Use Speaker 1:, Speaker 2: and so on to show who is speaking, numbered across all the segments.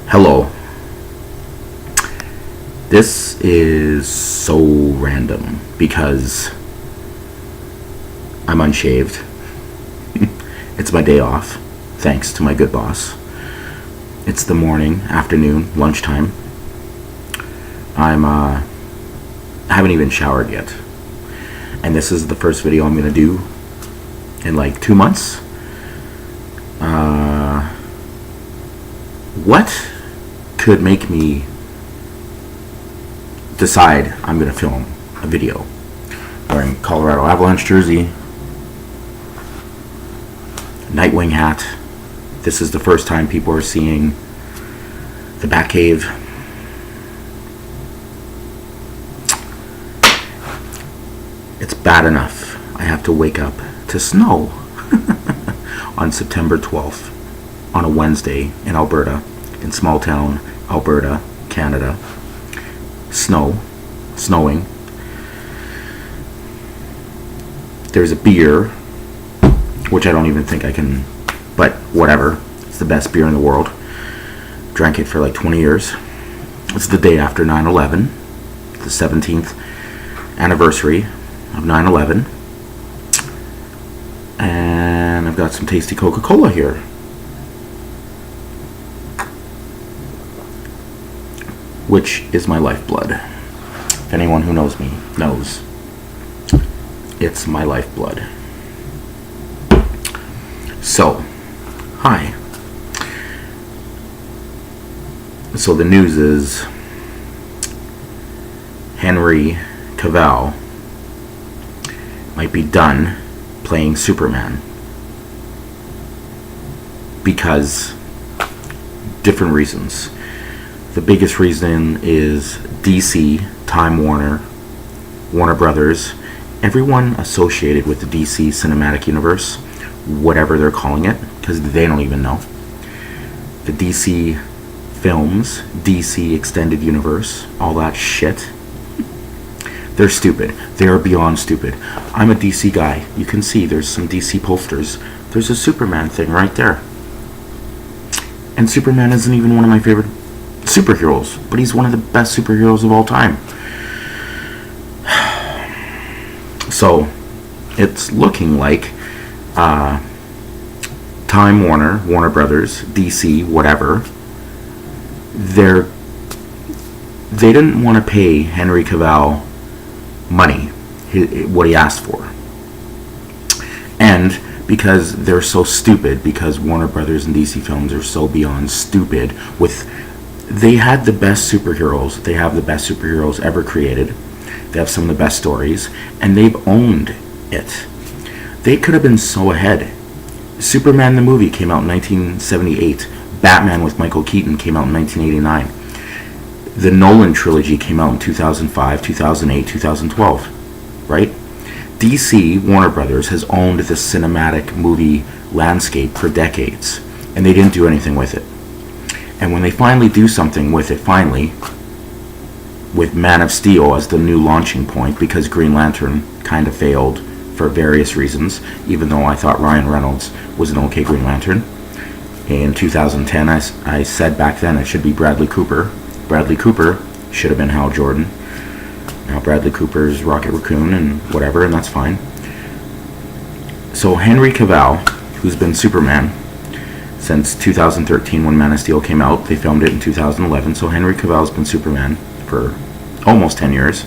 Speaker 1: Hello. This is so random because I'm unshaved. It's my day off, thanks to my good boss. It's the morning, afternoon, lunchtime. I haven't even showered yet. And this is the first video I'm going to do in like 2 months. What could make me decide I'm going to film a video wearing Colorado Avalanche jersey, Nightwing hat? This is the first time people are seeing the Batcave. It's bad enough I have to wake up to snow on September 12th on a Wednesday in Alberta, in small town Alberta, Canada. Snowing. There's a beer, which I don't even think I can, but whatever. It's the best beer in the world. Drank it for like 20 years. It's the day after 9/11, the 17th anniversary of 9/11. And I've got some tasty Coca-Cola here. Which is my lifeblood. If anyone who knows me knows, it's my lifeblood. So, hi. So the news is Henry Cavill might be done playing Superman because different reasons. The biggest reason is DC, Time Warner, Warner Brothers, everyone associated with the DC Cinematic Universe, whatever they're calling it, because they don't even know. The DC films, DC Extended Universe, all that shit. They're stupid. They are beyond stupid. I'm a DC guy. You can see there's some DC posters. There's a Superman thing right there. And Superman isn't even one of my favorite superheroes, but he's one of the best superheroes of all time. So it's looking like Time Warner, Warner Brothers, DC, whatever, they didn't want to pay Henry Cavill money, what he asked for. And because they're so stupid, because Warner Brothers and DC Films are so beyond stupid, they had the best superheroes. They have the best superheroes ever created. They have some of the best stories, and they've owned it. They could have been so ahead. Superman the movie came out in 1978. Batman with Michael Keaton came out in 1989. The Nolan trilogy came out in 2005, 2008, 2012. Right? DC, Warner Brothers, has owned the cinematic movie landscape for decades, and they didn't do anything with it. And when they finally do something with it, with Man of Steel as the new launching point, because Green Lantern kind of failed for various reasons, even though I thought Ryan Reynolds was an okay Green Lantern. In 2010, I said back then it should be Bradley Cooper. Bradley Cooper should have been Hal Jordan. Now Bradley Cooper's Rocket Raccoon and whatever, and that's fine. So Henry Cavill, who's been Superman since 2013 when Man of Steel came out. They filmed it in 2011, so Henry Cavill's been Superman for almost 10 years.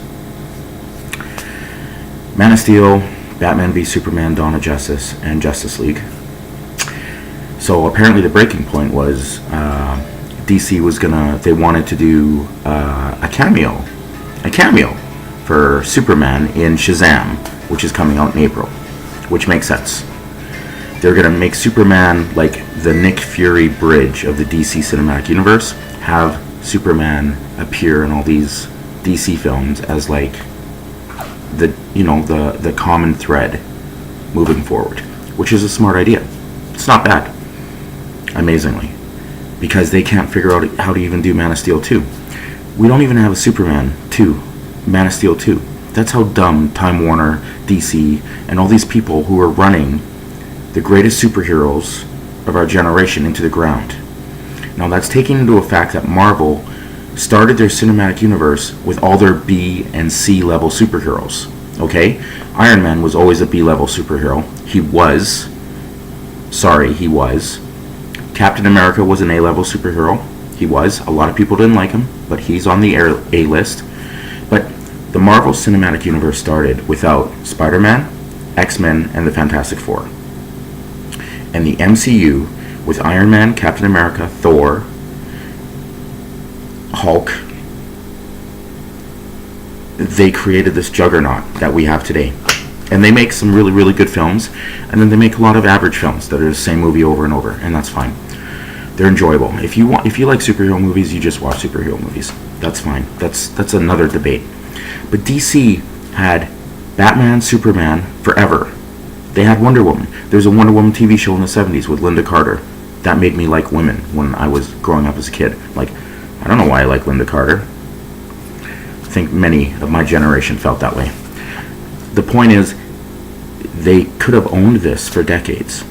Speaker 1: Man of Steel, Batman v Superman, Dawn of Justice, and Justice League. So apparently the breaking point was DC they wanted to do a cameo for Superman in Shazam, which is coming out in April, which makes sense. They're going to make Superman like the Nick Fury bridge of the DC Cinematic Universe, have Superman appear in all these DC films as like the common thread moving forward, which is a smart idea. It's not bad, amazingly, because they can't figure out how to even do Man of Steel 2. We don't even have a Superman 2, Man of Steel 2. That's how dumb Time Warner, DC, and all these people who are running the greatest superheroes of our generation into the ground. Now that's taking into a fact that Marvel started their cinematic universe with all their B and C level superheroes. Okay? Iron Man was always a B level superhero. He was. Captain America was an A level superhero. He was. A lot of people didn't like him, but he's on the A list. But the Marvel Cinematic Universe started without Spider-Man, X-Men, and the Fantastic Four. And the MCU, with Iron Man, Captain America, Thor, Hulk, they created this juggernaut that we have today. And they make some really, really good films, and then they make a lot of average films that are the same movie over and over, and that's fine. They're enjoyable. If you like superhero movies, you just watch superhero movies. That's fine. That's another debate. But DC had Batman, Superman forever. They had Wonder Woman. There's a Wonder Woman TV show in the 70s with Linda Carter. That made me like women when I was growing up as a kid. Like, I don't know why I like Linda Carter. I think many of my generation felt that way. The point is, they could have owned this for decades.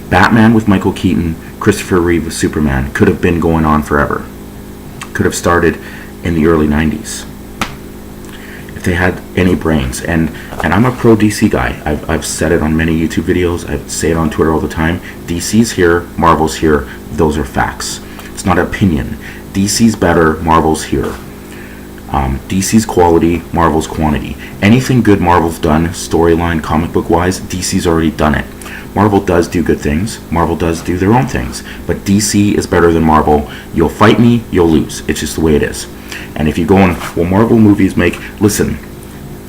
Speaker 1: Batman with Michael Keaton, Christopher Reeve with Superman could have been going on forever. Could have started in the early 90s. If they had any brains. And I'm a pro DC guy. I've said it on many YouTube videos. I say it on Twitter all the time. DC's here, Marvel's here. Those are facts. It's not opinion. DC's better, Marvel's here. DC's quality, Marvel's quantity. Anything good Marvel's done, storyline, comic book wise, DC's already done it. Marvel does do good things. Marvel does do their own things. But DC is better than Marvel. You'll fight me, you'll lose. It's just the way it is. And if you go on, well, Marvel movies make... Listen,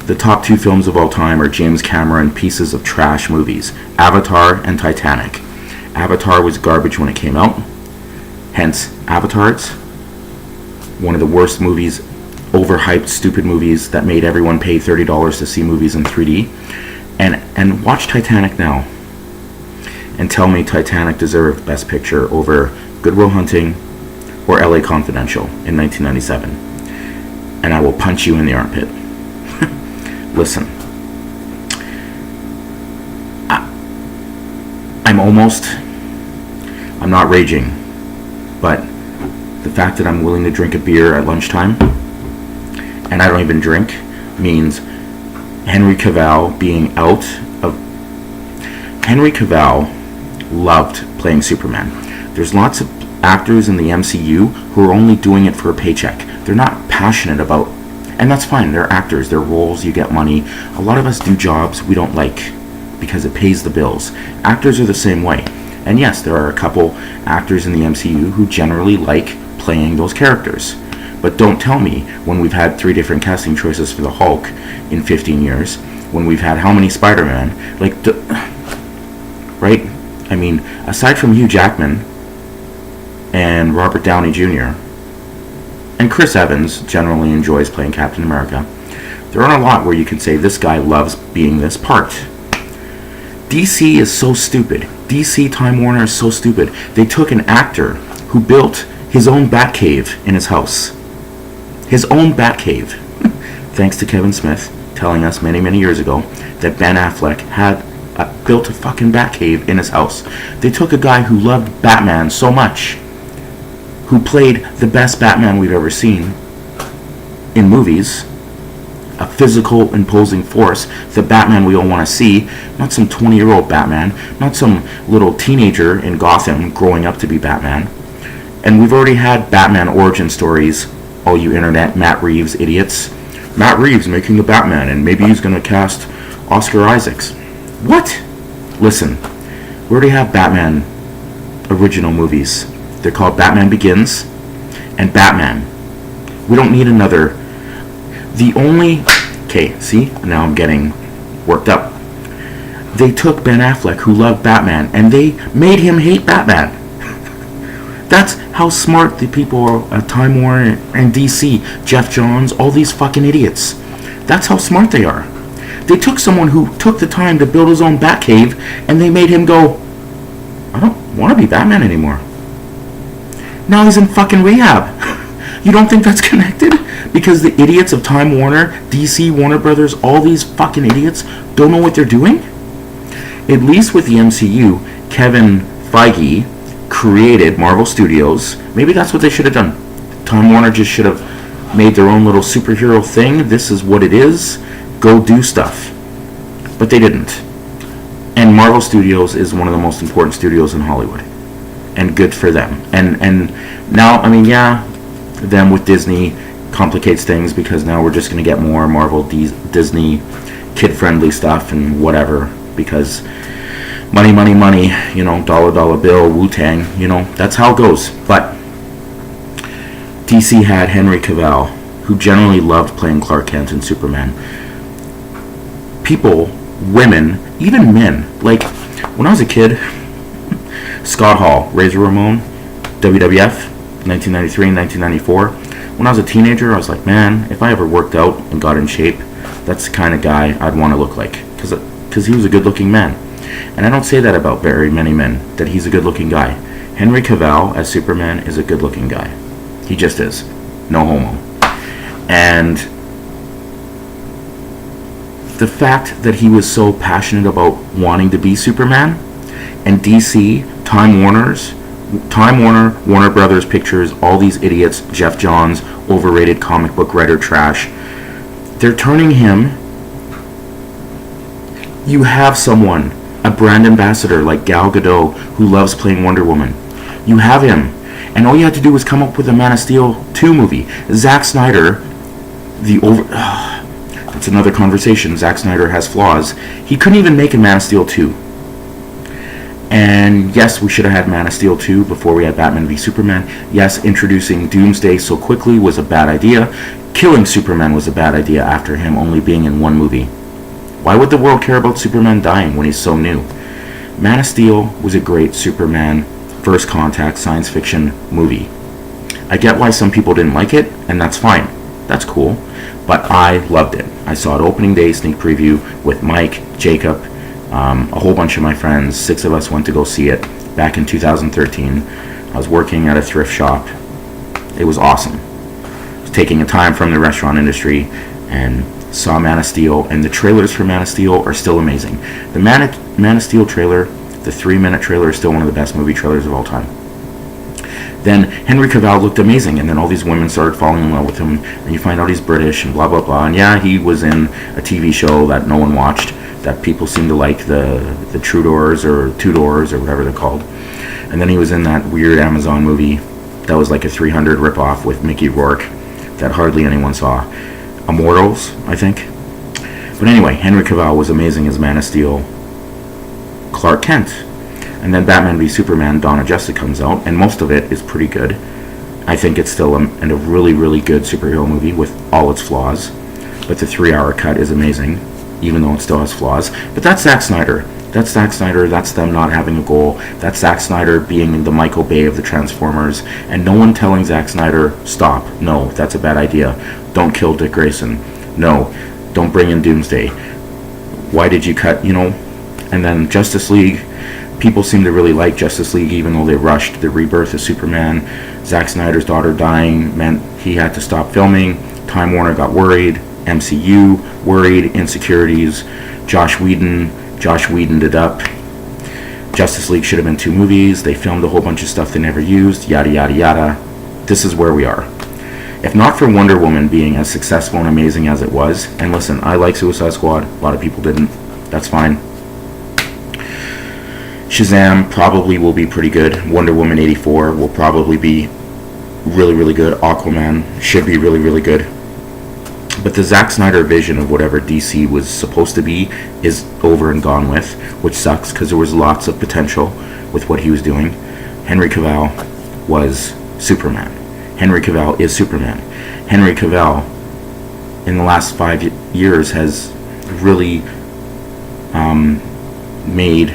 Speaker 1: the top 2 films of all time are James Cameron pieces of trash movies. Avatar and Titanic. Avatar was garbage when it came out. Hence, Avatar's one of the worst movies, overhyped, stupid movies that made everyone pay $30 to see movies in 3D. And watch Titanic now. And tell me Titanic deserved Best Picture over Good Will Hunting or LA Confidential in 1997. And I will punch you in the armpit. Listen. I'm not raging, but the fact that I'm willing to drink a beer at lunchtime, and I don't even drink, means Henry Cavill being out of... Henry Cavill loved playing Superman. There's lots of actors in the MCU who are only doing it for a paycheck. They're not passionate about... And that's fine, they're actors, they're roles, you get money. A lot of us do jobs we don't like because it pays the bills. Actors are the same way. And yes, there are a couple actors in the MCU who generally like playing those characters. But don't tell me, when we've had 3 different casting choices for the Hulk in 15 years, when we've had how many Spider-Man, right? I mean, aside from Hugh Jackman and Robert Downey Jr., and Chris Evans generally enjoys playing Captain America, there aren't a lot where you can say this guy loves being this part. DC is so stupid. DC Time Warner is so stupid. They took an actor who built his own Batcave in his house. His own Batcave. Thanks to Kevin Smith telling us many, many years ago that Ben Affleck had built a fucking Batcave in his house. They took a guy who loved Batman so much, who played the best Batman we've ever seen in movies, a physical, imposing force, the Batman we all want to see, not some 20-year-old Batman, not some little teenager in Gotham growing up to be Batman. And we've already had Batman origin stories, all you internet Matt Reeves idiots. Matt Reeves making the Batman, and maybe he's going to cast Oscar Isaacs. What? Listen, we already have Batman original movies. They're called Batman Begins and Batman. We don't need another. Okay, see? Now I'm getting worked up. They took Ben Affleck, who loved Batman, and they made him hate Batman. That's how smart the people are at Time Warner and DC. Jeff Johns, all these fucking idiots. That's how smart they are. They took someone who took the time to build his own Batcave, and they made him go, I don't want to be Batman anymore. Now he's in fucking rehab. You don't think that's connected? Because the idiots of Time Warner, DC, Warner Brothers, all these fucking idiots don't know what they're doing? At least with the MCU, Kevin Feige created Marvel Studios. Maybe that's what they should have done. Time Warner just should have made their own little superhero thing. This is what it is. Go do stuff. But they didn't. And Marvel Studios is one of the most important studios in Hollywood. And good for them. And now, I mean, yeah, them with Disney complicates things because now we're just going to get more Marvel Disney kid-friendly stuff and whatever, because money, money, money, you know, dollar, dollar bill, Wu-Tang, you know, that's how it goes. But DC had Henry Cavill, who generally loved playing Clark Kent and Superman. People, women, even men, like, when I was a kid, Scott Hall, Razor Ramon, WWF, 1993 and 1994. When I was a teenager, I was like, man, if I ever worked out and got in shape, that's the kind of guy I'd want to look like, because he was a good-looking man. And I don't say that about very many men, that he's a good-looking guy. Henry Cavill as Superman is a good-looking guy. He just is. No homo. And the fact that he was so passionate about wanting to be Superman, and DC, Time Warner, Warner Brothers Pictures, all these idiots, Jeff Johns, overrated comic book writer trash, they're turning him. You have someone, a brand ambassador like Gal Gadot, who loves playing Wonder Woman. You have him. And all you had to do was come up with a Man of Steel 2 movie. Zack Snyder, that's another conversation. Zack Snyder has flaws. He couldn't even make a Man of Steel 2. And yes, we should have had Man of Steel 2 before we had Batman v Superman. Yes, introducing Doomsday so quickly was a bad idea. Killing Superman was a bad idea after him only being in one movie. Why would the world care about Superman dying when he's so new? Man of Steel was a great Superman First Contact science fiction movie. I get why some people didn't like it, and that's fine. That's cool. But I loved it. I saw it opening day sneak preview with Mike, Jacob, a whole bunch of my friends. 6 of us went to go see it back in 2013. I was working at a thrift shop. It was awesome. I was taking a time from the restaurant industry and saw Man of Steel, and the trailers for Man of Steel are still amazing. The Man of Steel trailer, the 3-minute trailer, is still one of the best movie trailers of all time. Then Henry Cavill looked amazing, and then all these women started falling in love with him, and you find out he's British and blah blah blah. And yeah, he was in a TV show that no one watched, that people seem to like, the Tudors or whatever they're called. And then he was in that weird Amazon movie that was like a 300 ripoff with Mickey Rourke that hardly anyone saw. Immortals, I think. But anyway, Henry Cavill was amazing as Man of Steel Clark Kent. And then Batman v Superman Dawn of Justice comes out, and most of it is pretty good. I think it's still a really, really good superhero movie with all its flaws. But the 3-hour cut is amazing, even though it still has flaws. But that's Zack Snyder. That's Zack Snyder. That's them not having a goal. That's Zack Snyder being the Michael Bay of the Transformers. And no one telling Zack Snyder, stop. No, that's a bad idea. Don't kill Dick Grayson. No, don't bring in Doomsday. Why did you cut, And then Justice League. People seem to really like Justice League, even though they rushed the rebirth of Superman. Zack Snyder's daughter dying meant he had to stop filming. Time Warner got worried. MCU worried. Insecurities. Josh Whedoned it up. Justice League should have been 2 movies. They filmed a whole bunch of stuff they never used. Yada, yada, yada. This is where we are. If not for Wonder Woman being as successful and amazing as it was, and listen, I like Suicide Squad. A lot of people didn't. That's fine. Shazam probably will be pretty good. Wonder Woman 84 will probably be really, really good. Aquaman should be really, really good. But the Zack Snyder vision of whatever DC was supposed to be is over and gone with, which sucks because there was lots of potential with what he was doing. Henry Cavill was Superman. Henry Cavill is Superman. Henry Cavill, in the last 5 years, has really made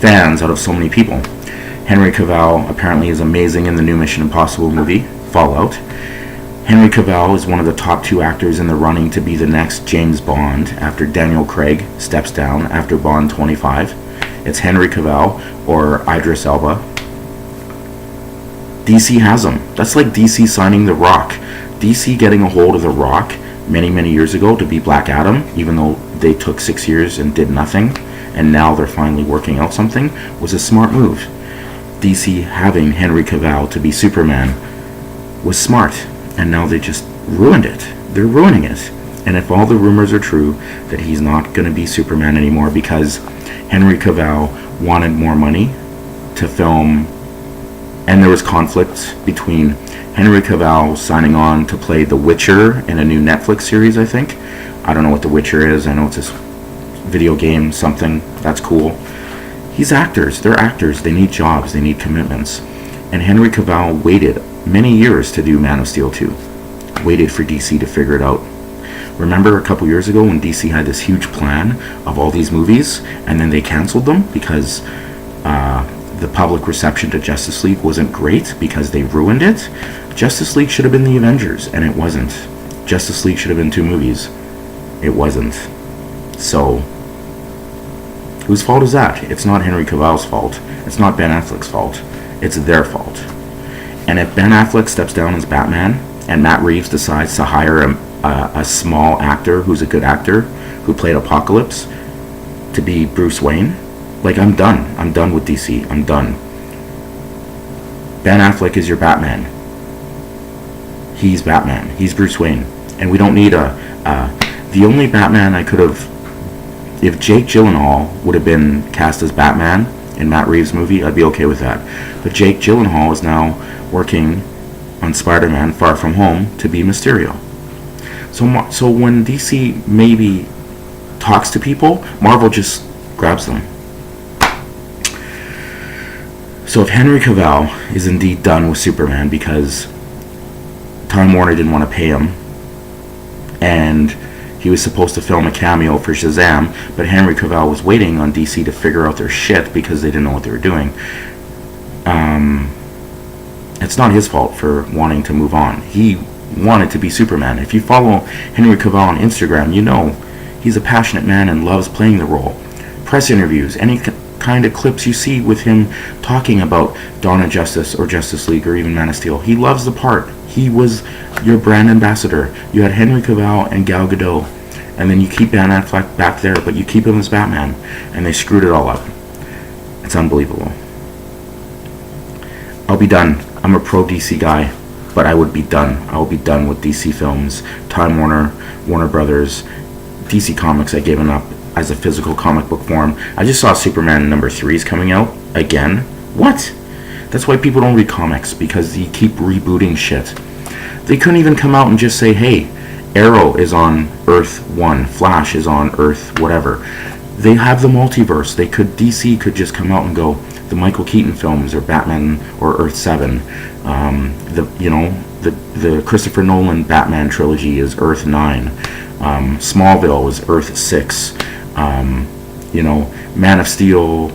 Speaker 1: fans out of so many people. Henry Cavill apparently is amazing in the new Mission Impossible movie, Fallout. Henry Cavill is one of the top 2 actors in the running to be the next James Bond after Daniel Craig steps down after Bond 25. It's Henry Cavill or Idris Elba. DC has him. That's like DC signing The Rock. DC getting a hold of The Rock many, many years ago to be Black Adam, even though they took 6 years and did nothing, and now they're finally working out something, was a smart move. DC having Henry Cavill to be Superman was smart, and now they just ruined it. They're ruining it. And if all the rumors are true that he's not going to be Superman anymore because Henry Cavill wanted more money to film, and there was conflict between Henry Cavill signing on to play The Witcher in a new Netflix series, I think. I don't know what The Witcher is. I know it's this video game something. That's cool. He's actors. They're actors. They need jobs. They need commitments. And Henry Cavill waited many years to do Man of Steel 2. Waited for DC to figure it out. Remember a couple years ago when DC had this huge plan of all these movies, and then they canceled them because the public reception to Justice League wasn't great because they ruined it? Justice League should have been the Avengers, and it wasn't. Justice League should have been 2 movies. It wasn't. So, whose fault is that? It's not Henry Cavill's fault. It's not Ben Affleck's fault. It's their fault. And if Ben Affleck steps down as Batman, and Matt Reeves decides to hire a small actor who's a good actor, who played Apocalypse, to be Bruce Wayne, like, I'm done. I'm done with DC. I'm done. Ben Affleck is your Batman. He's Batman. He's Bruce Wayne. And we don't need the only Batman I could have, if Jake Gyllenhaal would have been cast as Batman in Matt Reeves' movie, I'd be okay with that. But Jake Gyllenhaal is now working on Spider-Man Far From Home to be Mysterio. So when DC maybe talks to people, Marvel just grabs them. So if Henry Cavill is indeed done with Superman because Time Warner didn't want to pay him, and he was supposed to film a cameo for Shazam, but Henry Cavill was waiting on DC to figure out their shit because they didn't know what they were doing. It's not his fault for wanting to move on. He wanted to be Superman. If you follow Henry Cavill on Instagram, you know he's a passionate man and loves playing the role. Press interviews, any kind of clips you see with him talking about Dawn of Justice or Justice League or even Man of Steel, he loves the part. He was your brand ambassador. You had Henry Cavill and Gal Gadot, and then you keep Ben Affleck back there, but you keep him as Batman, and they screwed it all up. It's unbelievable. I'll be done. I'm a pro DC guy, but I would be done. I will be done with DC films, Time Warner, Warner Brothers, DC Comics. I've given up as a physical comic book form. I just saw Superman #3 is coming out again. What? That's why people don't read comics, because you keep rebooting shit. They couldn't even come out and just say, hey, Arrow is on Earth 1, Flash is on Earth whatever. They have the multiverse. DC could just come out and go, the Michael Keaton films or Batman or Earth 7. The Christopher Nolan Batman trilogy is Earth 9. Smallville is Earth 6. Man of Steel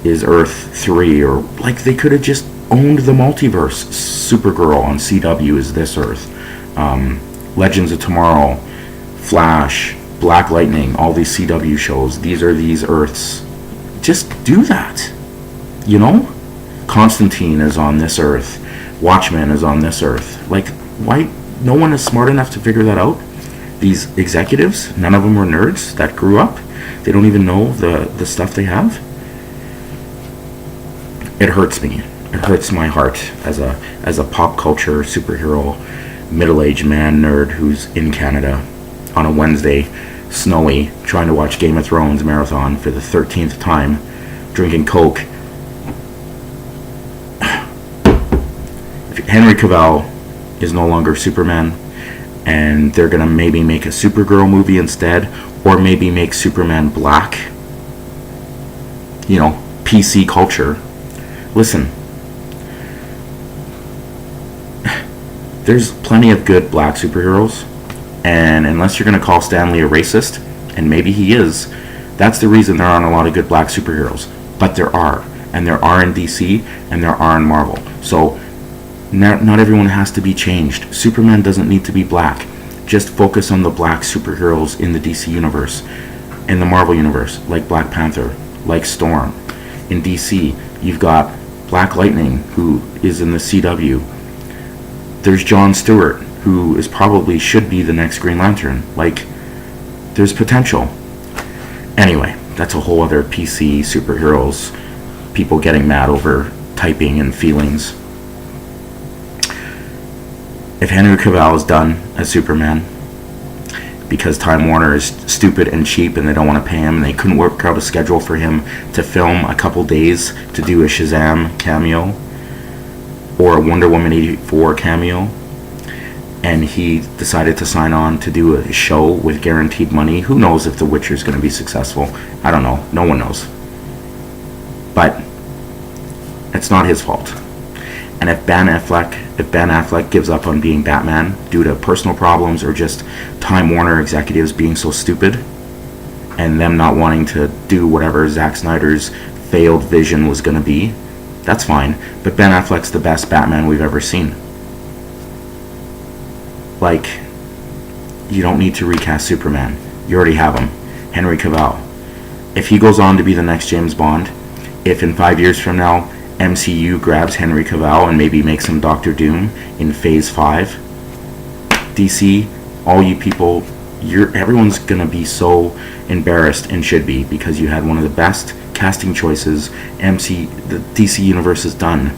Speaker 1: is Earth 3, or like they could have just owned the multiverse. Supergirl on CW is this Earth. Legends of Tomorrow, Flash, Black Lightning, all these CW shows, these are these Earths. Just do that. Constantine is on this Earth. Watchmen is on this Earth. Like, why? No one is smart enough to figure that out. These executives, none of them were nerds that grew up. They don't even know the stuff they have. It hurts me. It hurts my heart as a pop culture superhero middle-aged man nerd who's in Canada on a Wednesday, snowy, trying to watch Game of Thrones marathon for the 13th time, drinking Coke. Henry Cavill is no longer Superman, and they're gonna maybe make a Supergirl movie instead, or maybe make Superman black. PC culture. Listen, there's plenty of good black superheroes, and unless you're gonna call Stan Lee a racist, and maybe he is, that's the reason there aren't a lot of good black superheroes. But there are, and there are in DC, and there are in Marvel. So not everyone has to be changed. Superman doesn't need to be black. Just focus on the black superheroes in the DC universe, in the Marvel universe, like Black Panther, like Storm. In DC, you've got Black Lightning, who is in the CW. There's Jon Stewart, who should be the next Green Lantern. Like, there's potential. Anyway, that's a whole other PC superheroes, people getting mad over typing and feelings. If Henry Cavill is done as Superman because Time Warner is stupid and cheap and they don't want to pay him, and they couldn't work out a schedule for him to film a couple days to do a Shazam cameo or a Wonder Woman 84 cameo, and he decided to sign on to do a show with guaranteed money. Who knows if The Witcher is going to be successful? I don't know. No one knows. But it's not his fault. And if Ben Affleck gives up on being Batman due to personal problems or just Time Warner executives being so stupid and them not wanting to do whatever Zack Snyder's failed vision was going to be, that's fine. But Ben Affleck's the best Batman we've ever seen. Like, you don't need to recast Superman. You already have him. Henry Cavill. If he goes on to be the next James Bond, if in 5 years from now MCU grabs Henry Cavill and maybe makes him Doctor Doom in Phase 5, DC, all you people, everyone's gonna be so embarrassed, and should be, because you had one of the best casting choices the DC universe has done,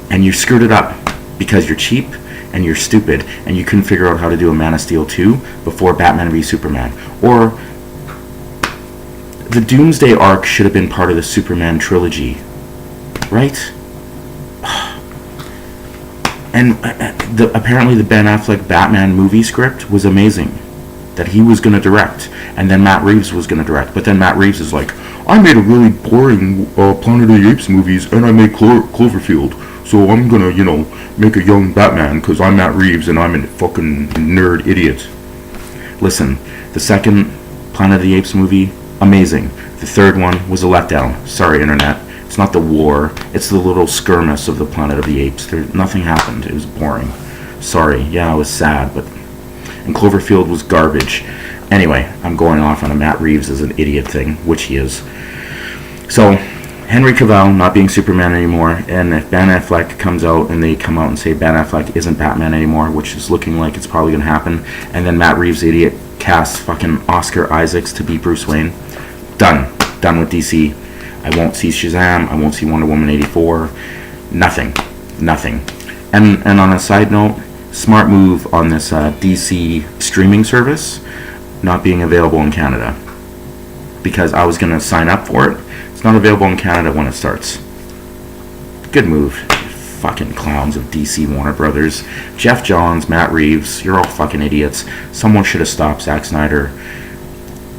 Speaker 1: and you screwed it up because you're cheap and you're stupid and you couldn't figure out how to do a Man of Steel 2 before Batman v Superman. Or the Doomsday arc should have been part of the Superman trilogy, right? And apparently the Ben Affleck Batman movie script was amazing, that he was going to direct, and then Matt Reeves was going to direct. But then Matt Reeves is like, I made a really boring Planet of the Apes movies, and I made Cloverfield, so I'm going to, make a young Batman because I'm Matt Reeves and I'm a fucking nerd idiot. Listen, the second Planet of the Apes movie, amazing. The third one was a letdown. Sorry, Internet. It's not the war, it's the little skirmish of the Planet of the Apes. Nothing happened. It was boring. Sorry. Yeah, it was sad, and Cloverfield was garbage. Anyway, I'm going off on a Matt Reeves is an idiot thing, which he is. So, Henry Cavill not being Superman anymore, and if Ben Affleck comes out and they come out and say Ben Affleck isn't Batman anymore, which is looking like it's probably going to happen, and then Matt Reeves, idiot, casts fucking Oscar Isaacs to be Bruce Wayne, done with DC. I won't see Shazam, I won't see Wonder Woman 84, nothing. And on a side note, smart move on this DC streaming service not being available in Canada, because I was going to sign up for it. It's not available in Canada when it starts. Good move. Fucking clowns of DC Warner Brothers. Jeff Johns, Matt Reeves, you're all fucking idiots. Someone should have stopped Zack Snyder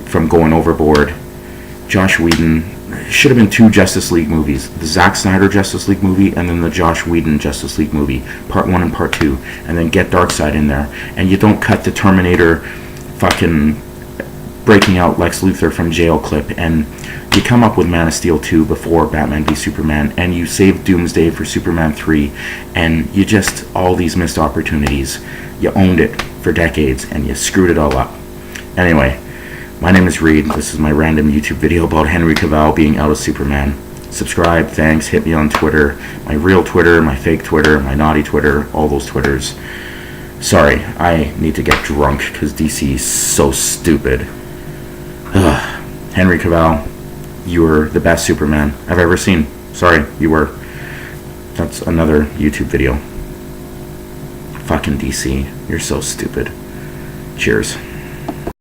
Speaker 1: from going overboard. Josh Whedon, should have been 2 Justice League movies. The Zack Snyder Justice League movie and then the Josh Whedon Justice League movie. Part 1 and Part 2. And then get Darkseid in there. And you don't cut the Terminator fucking breaking out Lex Luthor from jail clip, and you come up with Man of Steel 2 before Batman v Superman, and you save Doomsday for Superman 3, and you just, all these missed opportunities. You owned it for decades, and you screwed it all up. Anyway, my name is Reed. This is my random YouTube video about Henry Cavill being out as Superman. Subscribe, thanks, hit me on Twitter, my real Twitter, my fake Twitter, my naughty Twitter, all those Twitters. Sorry, I need to get drunk because DC is so stupid. Henry Cavill, you were the best Superman I've ever seen. Sorry, you were. That's another YouTube video. Fucking DC, you're so stupid. Cheers.